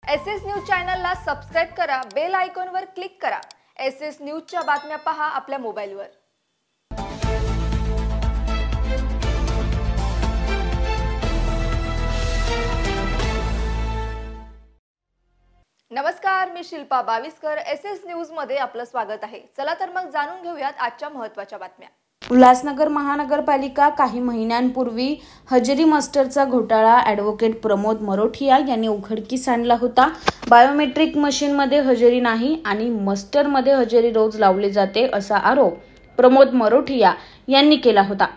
SS news चॅनलला subscribe करा, bell आयकॉनवर क्लिक करा। एसएस न्यूजच्या बातम्या पहा आपल्या मोबाईलवर। नमस्कार, मी शिल्पा बाविस्कर। एसएस न्यूज मध्ये आपलं स्वागत आहे। चला तर मग जाणून घेऊयात आजच्या महत्त्वाच्या बातम्या। उल्हासनगर महानगरपालिका काही महिन्यांपूर्वी हजेरी मास्टरचा घोटाळा ॲडव्होकेट प्रमोद मरोठिया यांनी उघडकीस आणला होता। बायोमेट्रिक मशीनमध्ये हजेरी नाही आणि मास्टरमध्ये हजेरी रोज लावली जाते असा आरोप प्रमोद मरोठिया यांनी केला होता।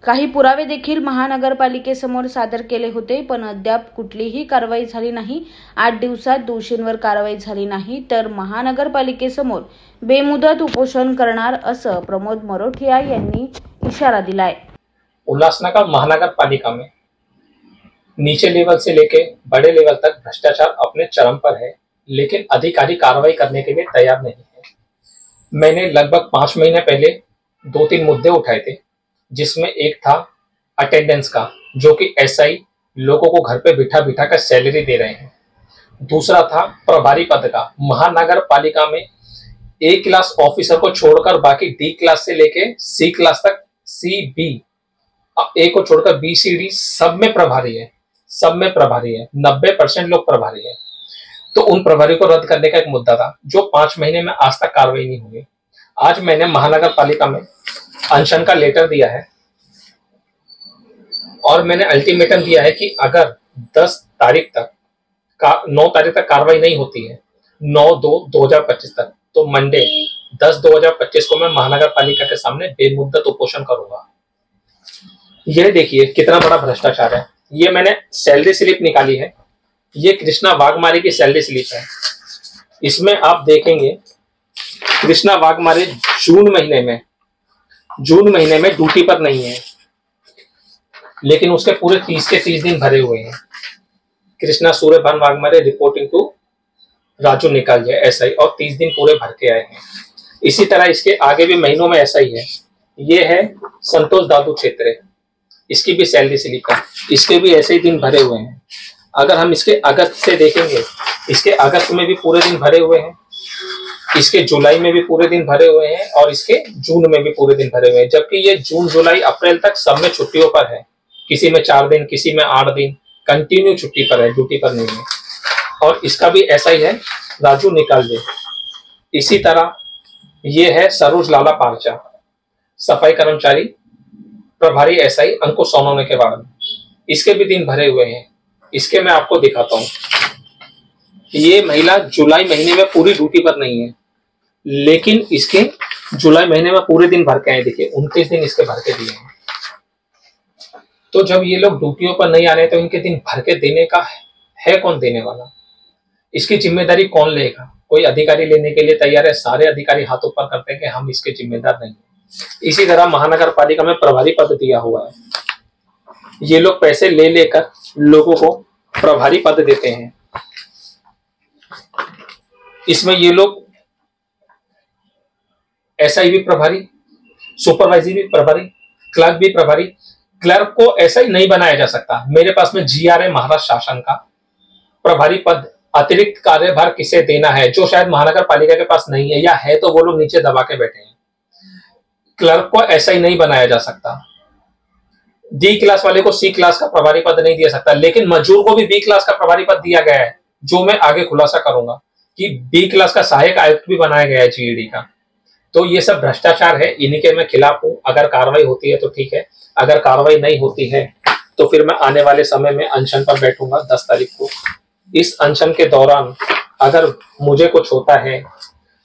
काही पुरावे देखील महानगरपालिकेसमोर सादर केले होते, पण अद्याप कुठलीही कारवाई झाली नाही। 8 दिवसात दोषींवर कारवाई झाली नाही तर महानगरपालिकेसमोर बेमुदत उपोषण करणार असं प्रमोद मरोठिया यांनी इशारा दिलाय। उल्लासनगर महानगरपालिका में नीचे लेवल से लेके बड़े लेवल तक भ्रष्टाचार अपने चरम पर है, लेकिन अधिकारी कार्रवाई करने के लिए तैयार नहीं है। मैंने लगभग 5 महीने पहले 2-3 मुद्दे उठाए थे, जिसमें एक था अटेंडेंस का, जो कि एसआई लोगों को घर पे बिठा बिठा कर सैलरी दे रहे हैं। दूसरा था प्रभारी पद का। महानगर पालिका में ए क्लास ऑफिसर को छोड़कर बाकी डी क्लास से लेके सी क्लास तक, सी बी, ए को छोड़कर बी सी डी सब में प्रभारी है, सब में प्रभारी है। 90% लोग प्रभारी है। तो उन प्रभारी को रद्द करने का एक मुद्दा था, जो 5 महीने में आज तक कार्रवाई नहीं हुई। आज मैंने महानगर पालिका में अनशन का लेटर दिया है और मैंने अल्टीमेटम दिया है कि अगर 9 तारीख तक कार्रवाई नहीं होती है, 9/2/2025 तक, तो मंडे 10/2/2025 को मैं महानगर पालिका के सामने बेमुद्दत उपोषण करूंगा। ये देखिए कितना बड़ा भ्रष्टाचार है। ये मैंने सैलरी स्लिप निकाली है। ये कृष्णा वाघमारे की सैलरी स्लिप है। इसमें आप देखेंगे कृष्णा वाघमारे जून महीने में ड्यूटी पर नहीं है, लेकिन उसके पूरे 30 के 30 दिन भरे हुए हैं। Krishna Suryabhan Waghmare reporting to Raju Nikalia SI, और 30 दिन पूरे भर के आए हैं। इसी तरह इसके आगे भी महीनों में ऐसा ही है। ये है संतोष दादू क्षेत्र, इसकी भी सैलरी स्लिप है, इसके भी ऐसे ही दिन भरे हुए हैं। अगर हम इसके अगस्त से देखेंगे, इसके अगस्त में भी पूरे दिन भरे हुए हैं, इसके जुलाई में भी पूरे दिन भरे हुए हैं, और इसके जून में भी पूरे दिन भरे हुए हैं। जबकि ये जून जुलाई अप्रैल तक सब में छुट्टियों पर है, किसी में 4 दिन, किसी में 8 दिन कंटिन्यू छुट्टी पर है, ड्यूटी पर नहीं है। और इसका भी ऐसा ही है, राजू निकाल दे। इसी तरह ये है सरोज लाला पारचा, सफाई कर्मचारी प्रभारी एसआई अंकुश सोनोने के बारे में, इसके भी दिन भरे हुए हैं। इसके मैं आपको दिखाता हूँ। ये महिला जुलाई महीने में पूरी ड्यूटी पर नहीं है, लेकिन इसके जुलाई महीने में पूरे दिन भर के आए। देखिए 29 दिन इसके भर के दिए हैं। तो जब ये लोग ड्यूटियों पर नहीं आ रहे, तो इनके दिन भर के देने का है कौन देने वाला? इसकी जिम्मेदारी कौन लेगा? कोई अधिकारी लेने के लिए तैयार है? सारे अधिकारी हाथ ऊपर करते हैं कि हम इसके जिम्मेदार नहीं। इसी तरह महानगर पालिका में प्रभारी पद दिया हुआ है। ये लोग पैसे ले लेकर लोगों को प्रभारी पद देते हैं। इसमें ये लोग एसआई भी प्रभारी, सुपरवाइजर भी प्रभारी, क्लर्क भी प्रभारी। क्लर्क को ऐसा ही नहीं बनाया जा सकता। मेरे पास में जीआर है महाराष्ट्र शासन का। प्रभारी पद अतिरिक्त कार्यभार किसे देना है, जो शायद महानगर पालिका के पास नहीं है, या है तो वो लोग नीचे दबा के बैठे हैं। क्लर्क को ऐसा ही नहीं बनाया जा सकता। डी क्लास वाले को सी क्लास का प्रभारी पद नहीं दिया सकता, लेकिन मजदूर को भी बी क्लास का प्रभारी पद दिया गया है, जो मैं आगे खुलासा करूंगा कि बी क्लास का सहायक आयुक्त भी बनाया गया है जीईडी का। तो ये सब भ्रष्टाचार है, इन्हीं के मैं खिलाफ हूं। अगर कार्रवाई होती है तो ठीक है, अगर कार्रवाई नहीं होती है तो फिर मैं आने वाले समय में अनशन पर बैठूंगा 10 तारीख को। इस अनशन के दौरान अगर मुझे कुछ होता है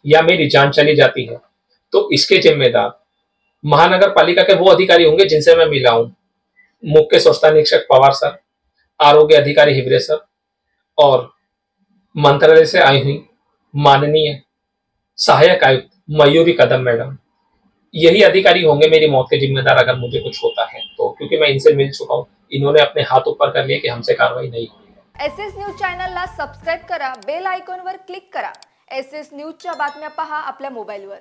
या मेरी जान चली जाती है, तो इसके जिम्मेदार महानगर पालिका के वो अधिकारी होंगे जिनसे मैं मिला हूं। मुख्य स्वच्छता निरीक्षक पवार सर, आरोग्य अधिकारी हिवरे सर, और मंत्रालय से आई हुई माननीय सहायक आयुक्त मयूरी कदम मैडम। यही अधिकारी होंगे मेरी मौत के जिम्मेदार अगर मुझे कुछ होता है तो, क्योंकि मैं इनसे मिल चुका हूं। इन्होंने अपने हाथ ऊपर कर लिए कि हमसे कार्रवाई नहीं हुई है। एसएस न्यूज चॅनलला सबस्क्राइब करा, बेल आयकॉनवर क्लिक करा। एसएस न्यूजच्या बातम्या पहा आपल्या मोबाईलवर।